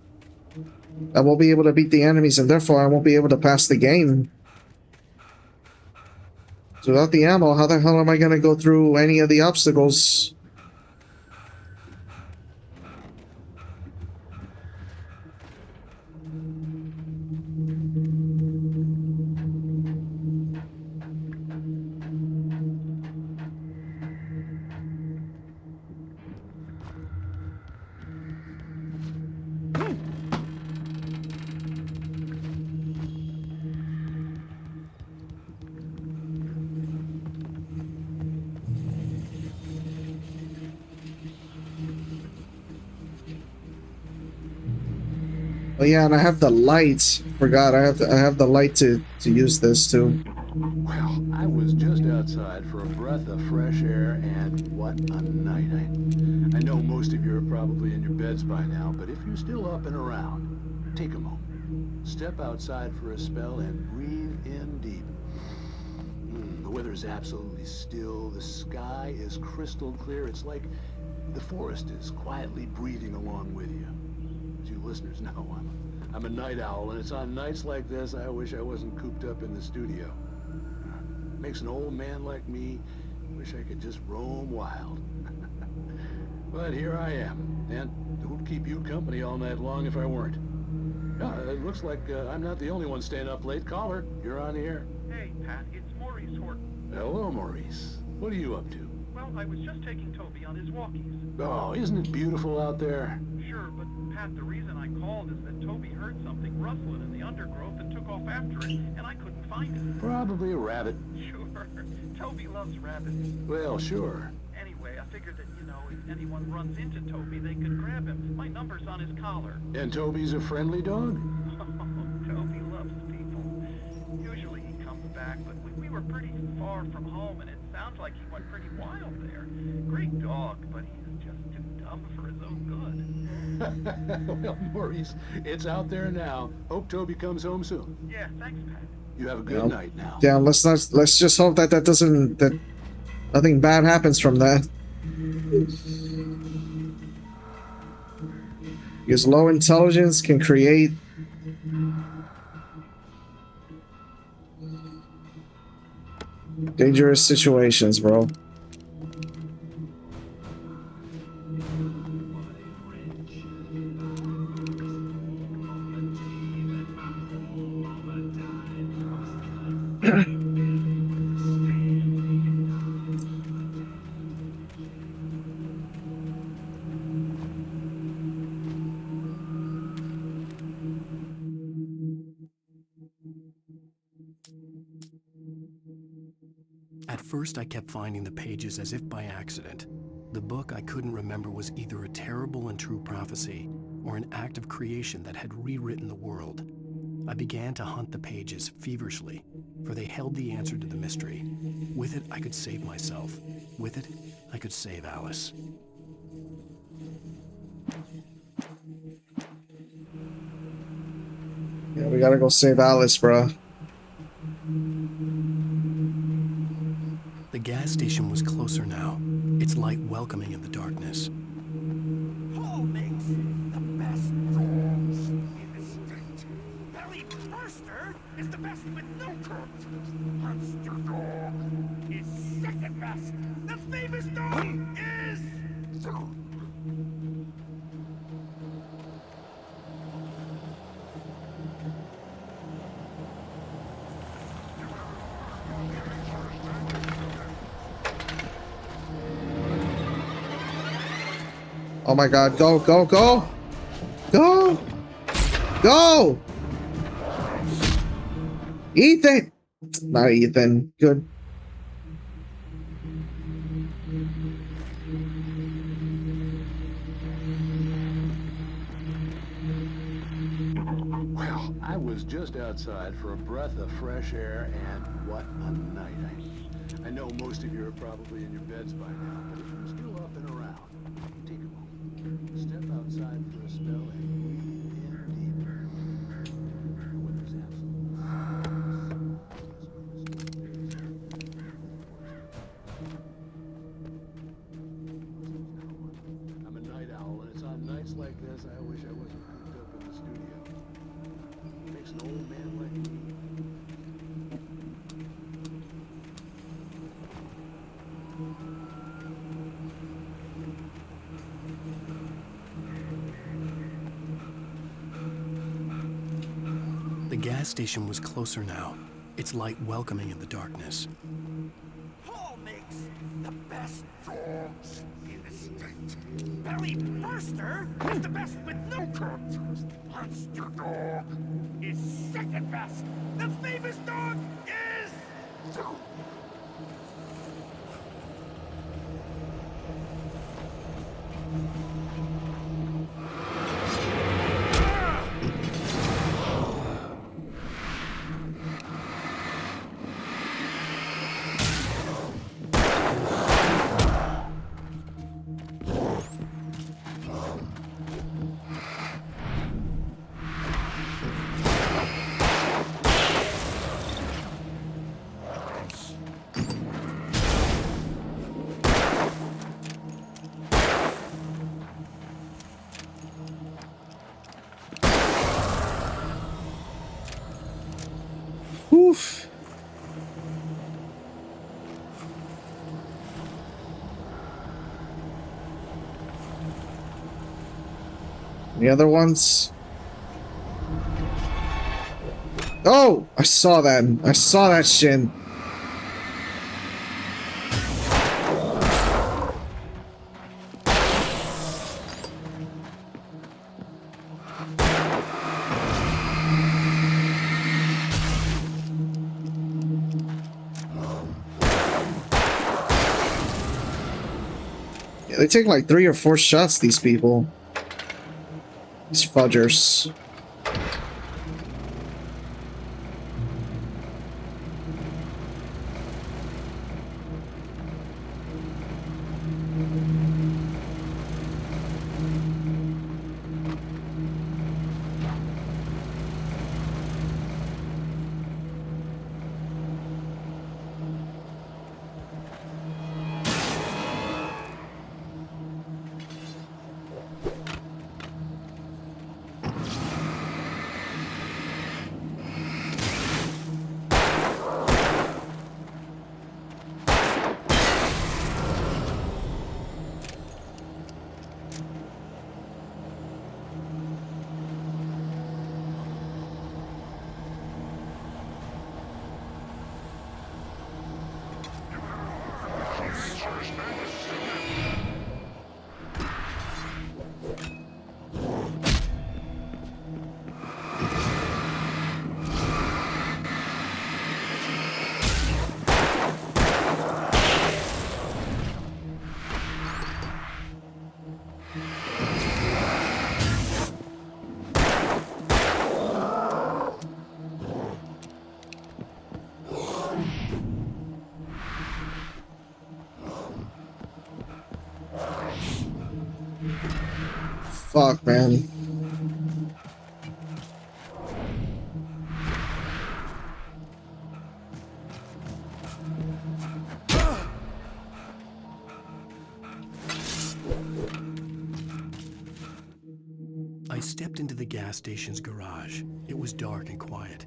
beat the enemies and therefore I won't be able to pass the game. So without the ammo, how the hell am I gonna go through any of the obstacles? Oh yeah, and I have the lights. Forgot I have the light to use this too. Well, I was just outside for a breath of fresh air, and what a night. I know most of you are probably in your beds by now, but if you're still up and around, take a moment. Step outside for a spell and breathe in deep. The weather is absolutely still. The sky is crystal clear. It's like the forest is quietly breathing along with you. As you listeners know, I'm a night owl, and it's on nights like this I wish I wasn't cooped up in the studio. Makes an old man like me wish I could just roam wild. But here I am, and who'd keep you company all night long if I weren't? It looks like I'm not the only one staying up late. Caller, you're on the air. Hey, Pat, it's Maurice Horton. Hello, Maurice. What are you up to? Well, I was just taking Toby on his walkies. Oh, isn't it beautiful out there? Sure, but Pat, the reason I called is that Toby heard something rustling in the undergrowth and took off after it, and I couldn't find it. Probably a rabbit. Sure. Toby loves rabbits. Well, sure. Anyway, I figured that, if anyone runs into Toby, they could grab him. My number's on his collar. And Toby's a friendly dog? Oh, Toby loves people. Usually he comes back, but we were pretty far from home, and it sounds like he went pretty wild there. Great dog, but he's just too dumb for his own good. Well, Maurice, it's out there now. Hope Toby comes home soon. Yeah, thanks, Pat. You have a good night now. Yeah, let's just hope that that nothing bad happens from that. Because low intelligence can create dangerous situations, bro. At first, I kept finding the pages as if by accident. The book I couldn't remember was either a terrible and true prophecy or an act of creation that had rewritten the world. I began to hunt the pages feverishly, for they held the answer to the mystery. With it, I could save myself. With it, I could save Alice. Yeah, we gotta go save Alice, bro. The gas station was closer now, its light welcoming in the darkness. Paul makes the best rolls in the state. Belly Burster is the best with no cuts. Monster Dog is second best. The famous dog is... Oh my god, go, go, go! Go! Go! Ethan! Not Ethan. Good. Well, I was just outside for a breath of fresh air, and what a night. I know most of you are probably in your beds by now, but if you're still up and around, take a moment. Step outside for a spell and breathe in deeply. The weather's absolutely I'm a night owl, and it's on nights like this I wish I wasn't cooped up in the studio. It makes an old man like me. The gas station was closer now, its light welcoming in the darkness. Paul makes the best dogs in the state. Belly Burster is the best with no cuts. Monster Dog is second best. The famous dog is... Oof. The other ones? Oh! I saw that. I saw that shin. Yeah, they take like 3 or 4 shots, these people. These fudgers. Fuck, man. I stepped into the gas station's garage. It was dark and quiet.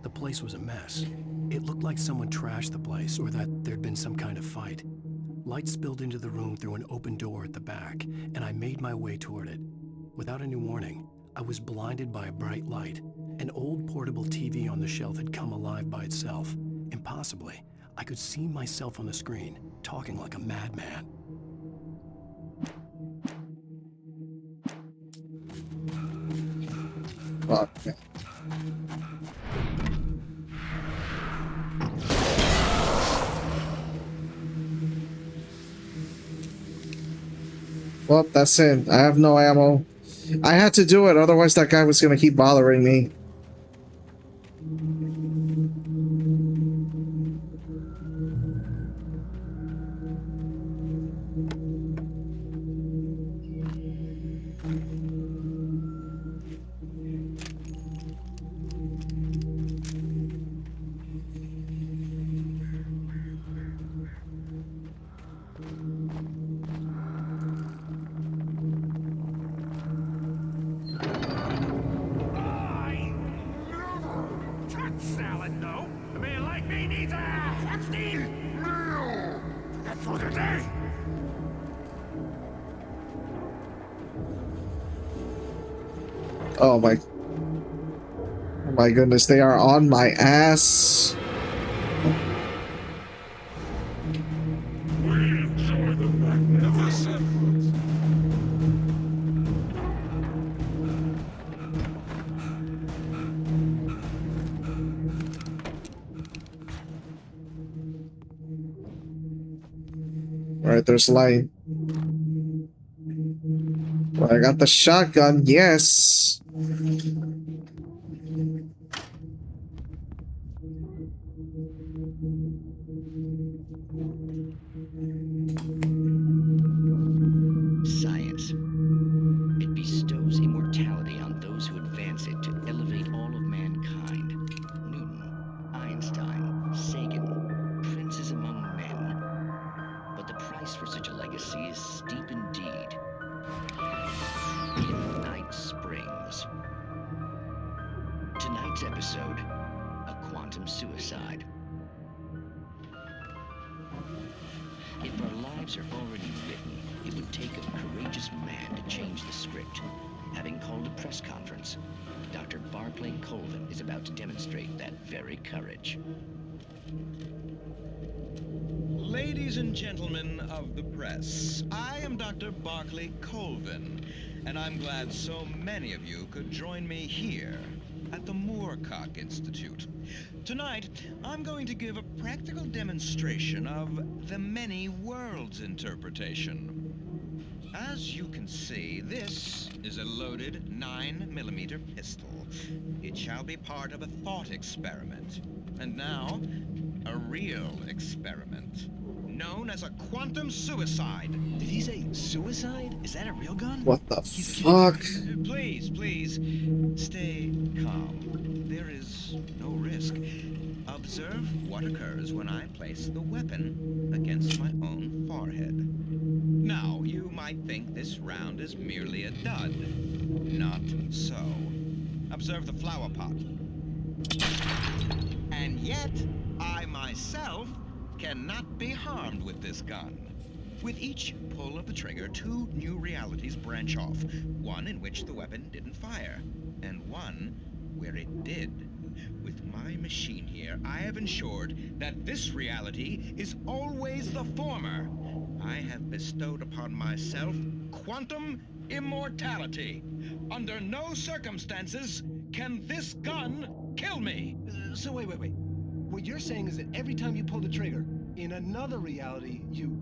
The place was a mess. It looked like someone trashed the place or that there'd been some kind of fight. Light spilled into the room through an open door at the back, and I made my way toward it. Without any warning, I was blinded by a bright light. An old portable TV on the shelf had come alive by itself. Impossibly, I could see myself on the screen, talking like a madman. Fuck, man. Well, that's it. I have no ammo. I had to do it, otherwise that guy was gonna keep bothering me. Salad, no. A man like me needs a frosty meal. That's for today. Oh my goodness, they are on my ass. We enjoy the magnificent. Alright, there's light. Well, I got the shotgun, yes. Science. It bestows immortality on those who advance it to elevate all of mankind. Newton, Einstein, Sagan, princes among men. But the price for such a legacy is steep indeed. Infinite Springs. Tonight's episode, a quantum suicide. If our lives are already written, it would take a courageous man to change the script. Having called a press conference, Dr. Barclay Colvin is about to demonstrate that very courage. Ladies and gentlemen of the press, I am Dr. Barclay Colvin, and I'm glad so many of you could join me here at the Moorcock Institute. Tonight, I'm going to give a practical demonstration of the many worlds interpretation. As you can see, this is a loaded 9mm pistol. It shall be part of a thought experiment. And now, a real experiment, known as a quantum suicide. Did he say suicide? Is that a real gun? What the fuck? Please, please, stay calm. There is no risk. Observe what occurs when I place the weapon against my own forehead. Now, you might think this round is merely a dud. Not so. Observe the flower pot. And yet, I myself cannot be harmed with this gun. With each pull of the trigger, two new realities branch off. One in which the weapon didn't fire, and one where it did. With my machine here, I have ensured that this reality is always the former. I have bestowed upon myself quantum immortality. Under no circumstances can this gun kill me. So wait. What you're saying is that every time you pull the trigger, in another reality, you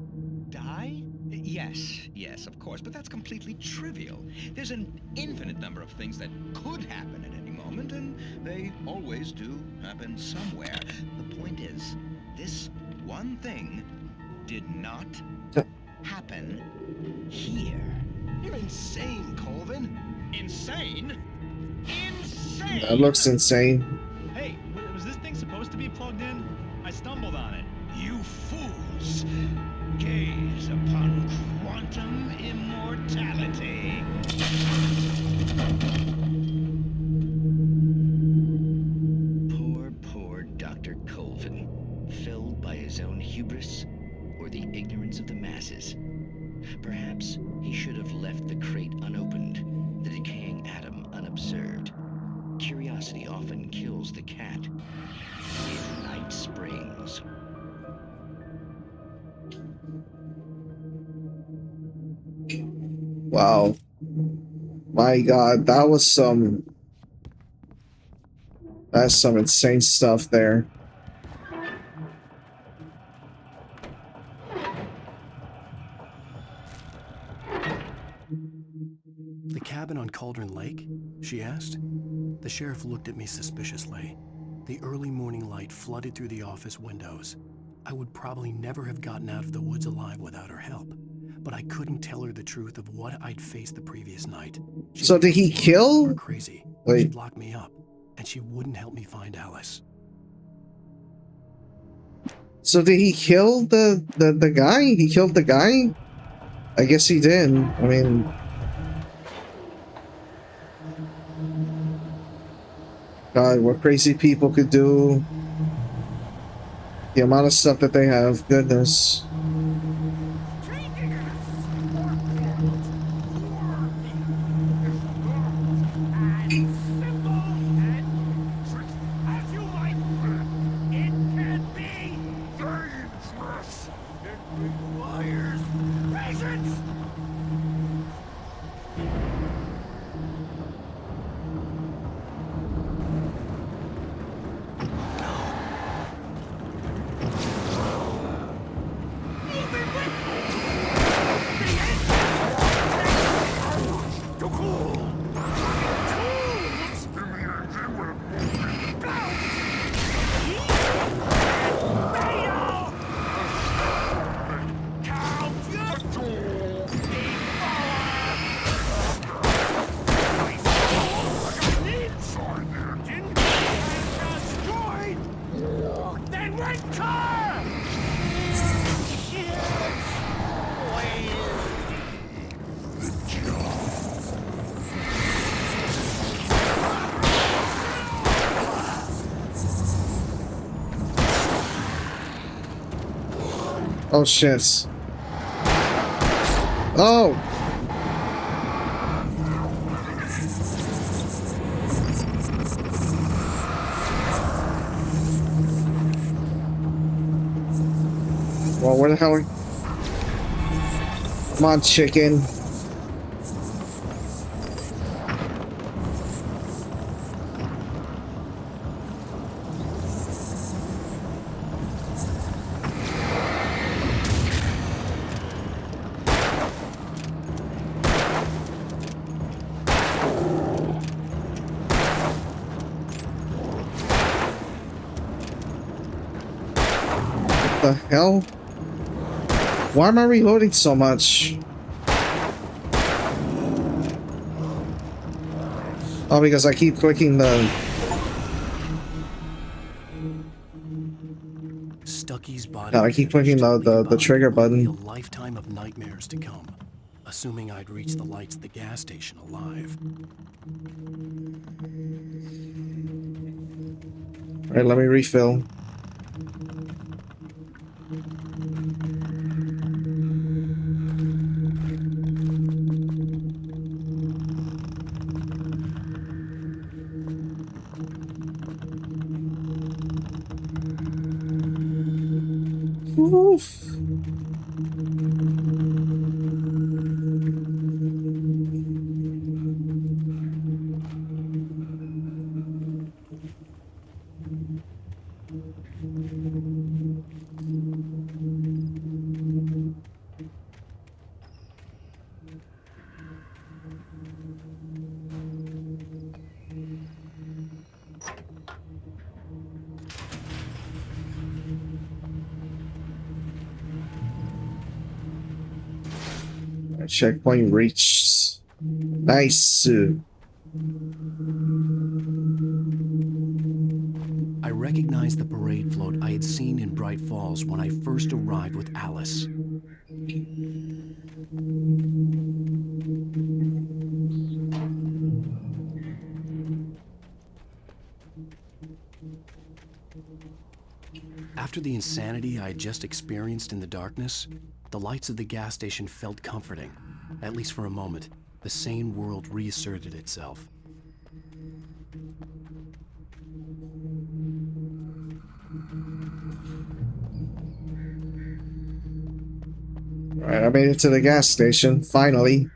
die? Yes, of course, but that's completely trivial. There's an infinite number of things that could happen at any moment, and they always do happen somewhere. The point is, this one thing did not happen here. You're insane, Colvin. Insane? Insane! That looks insane. Hey, was this thing supposed to be plugged in? I stumbled on it. You fools! Gaze upon quantum immortality. Poor Dr. Colvin, felled by his own hubris or the ignorance of the masses. Perhaps he should have left the crate unopened, the decaying atom unobserved. Curiosity often kills the cat. In Night Springs. Wow. My God, that was that's some insane stuff there. The cabin on Cauldron Lake? She asked. The sheriff looked at me suspiciously. The early morning light flooded through the office windows. I would probably never have gotten out of the woods alive without her help, but I couldn't tell her the truth of what I'd faced the previous night. So did he kill? Crazy. Wait. She'd lock me up, and she wouldn't help me find Alice. So did he kill the guy? He killed the guy? I guess he did. I mean, God, what crazy people could do. The amount of stuff that they have, goodness. Oh shit. Oh! Well, where the hell are... Come on, chicken. The hell? Why am I reloading so much? Oh, because I keep clicking the... Stucky's body. No, I keep clicking the trigger button. A lifetime of nightmares to come, assuming I'd reach the lights at the gas station alive. All right, let me refill. Oof. Checkpoint reached. Nice. I recognized the parade float I had seen in Bright Falls when I first arrived with Alice. After the insanity I had just experienced in the darkness, the lights of the gas station felt comforting. At least for a moment, the sane world reasserted itself. Alright, I made it to the gas station, finally.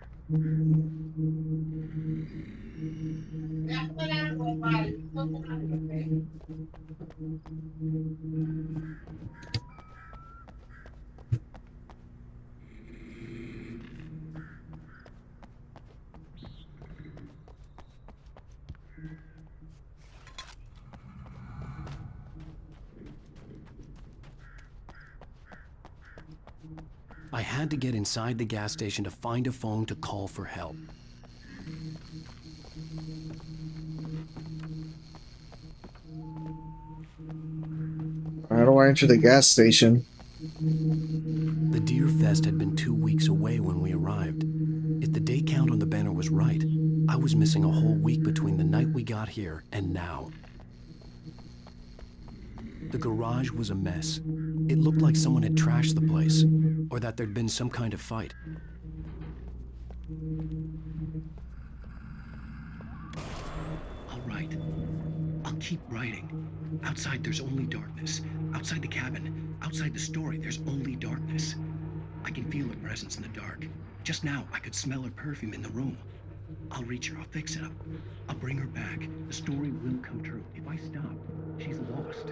I had to get inside the gas station to find a phone to call for help. How do I enter the gas station? The Deer Fest had been 2 weeks away when we arrived. If the day count on the banner was right, I was missing a whole week between the night we got here and now. The garage was a mess. It looked like someone had trashed the place, or that there'd been some kind of fight. All right. I'll keep writing. Outside, there's only darkness. Outside the cabin, outside the story, there's only darkness. I can feel her presence in the dark. Just now, I could smell her perfume in the room. I'll reach her. I'll fix it up. I'll bring her back. The story will come true. If I stop, she's lost.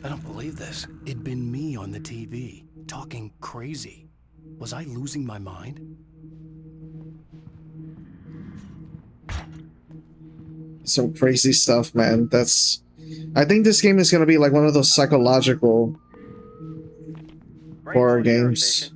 I don't believe this. It'd been me on the TV, talking crazy. Was I losing my mind? Some crazy stuff, man. I think this game is gonna be like one of those psychological horror games.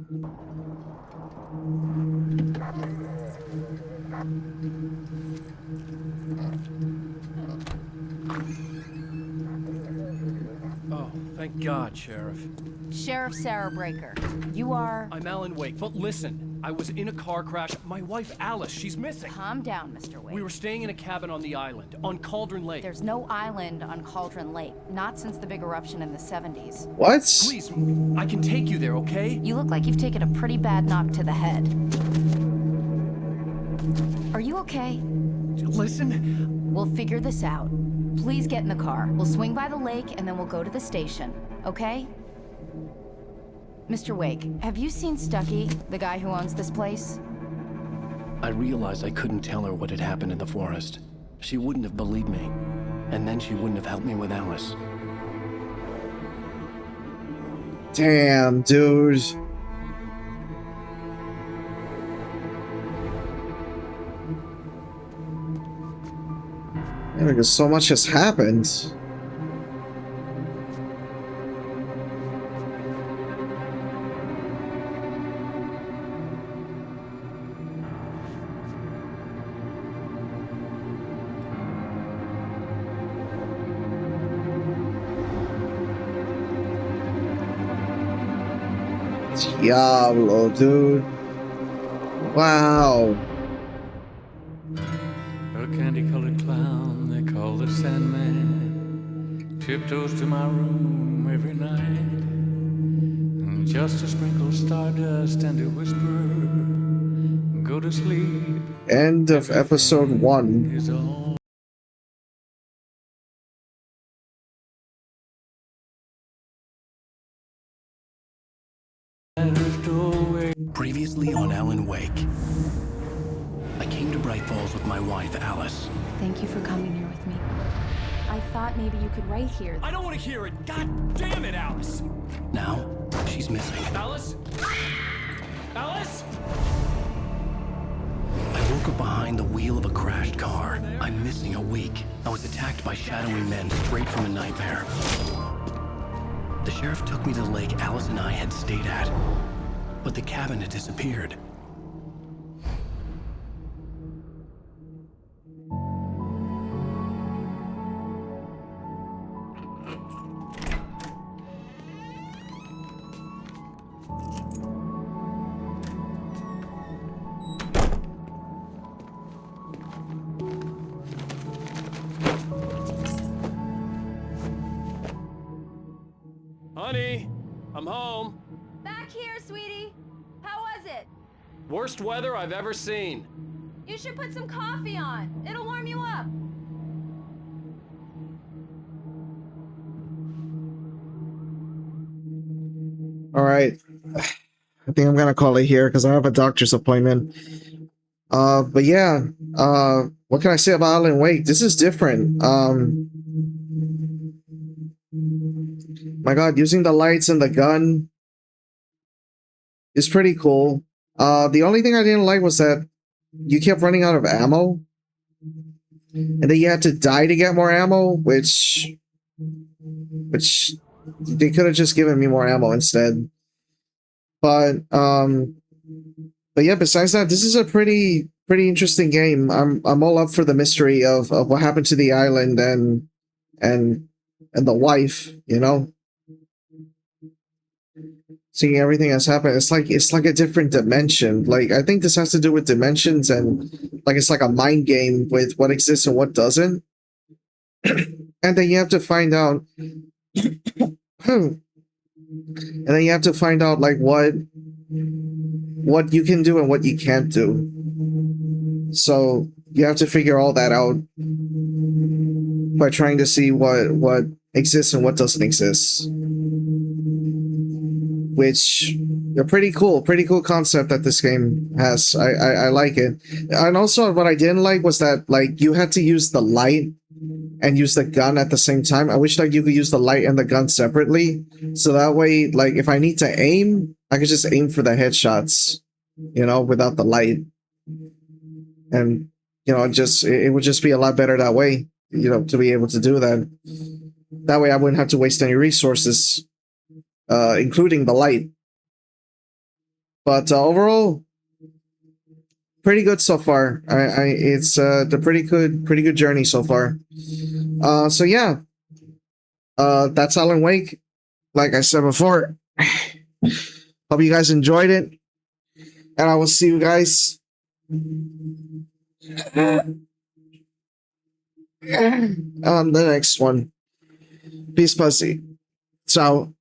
Oh, thank God, Sheriff. Sheriff Sarah Breaker, you are... I'm Alan Wake, but listen, I was in a car crash. My wife, Alice, she's missing. Calm down, Mr. Wake. We were staying in a cabin on the island, on Cauldron Lake. There's no island on Cauldron Lake, not since the big eruption in the 70s. What? Please, I can take you there, okay? You look like you've taken a pretty bad knock to the head. Are you okay? Listen. We'll figure this out. Please get in the car. We'll swing by the lake and then we'll go to the station, okay? Mr. Wake, have you seen Stucky, the guy who owns this place? I realized I couldn't tell her what had happened in the forest. She wouldn't have believed me, and then she wouldn't have helped me with Alice. Damn, dude. Yeah, because so much has happened. Diablo, dude. Wow. A candy-colored clown they call the Sandman tiptoes to my room every night, just to sprinkle stardust and to whisper, go to sleep. End of episode 1. Is all. Previously on Alan Wake. I came to Bright Falls with my wife, Alice. Thank you for coming here with me. I thought maybe you could write here. I don't want to hear it. God damn it, Alice. Now, she's missing. Alice? Alice? I woke up behind the wheel of a crashed car. I'm missing a week. I was attacked by shadowy men straight from a nightmare. The sheriff took me to the lake Alice and I had stayed at, but the cabin had disappeared. honey. I'm home. Back here, sweetie. How was it? Worst weather I've ever seen. You should put some coffee on. It'll warm you up. All right. I think I'm gonna call it here because I have a doctor's appointment. But yeah, what can I say about Alan Wake? This is different. My God, using the lights and the gun is pretty cool. The only thing I didn't like was that you kept running out of ammo, and then you had to die to get more ammo, which they could have just given me more ammo instead. But yeah, besides that, this is a pretty interesting game. I'm all up for the mystery of what happened to the island and the wife, you know? Seeing everything that's happened, it's like a different dimension. Like I think this has to do with dimensions and like it's like a mind game with what exists and what doesn't. And then you have to find out and then you have to find out like what you can do and what you can't do. So you have to figure all that out by trying to see what exists and what doesn't exist. Which a pretty cool concept that this game has. I like it. And also what I didn't like was that like you had to use the light and use the gun at the same time. I wish like you could use the light and the gun separately. So that way, like if I need to aim, I could just aim for the headshots, you know, without the light. And you know, it would just be a lot better that way, you know, to be able to do that. That way I wouldn't have to waste any resources, including the light. But overall, pretty good so far. It's the pretty good journey so far. So yeah, that's Alan Wake. Like I said before, hope you guys enjoyed it, and I will see you guys on the next one. Peace, pussy. Ciao.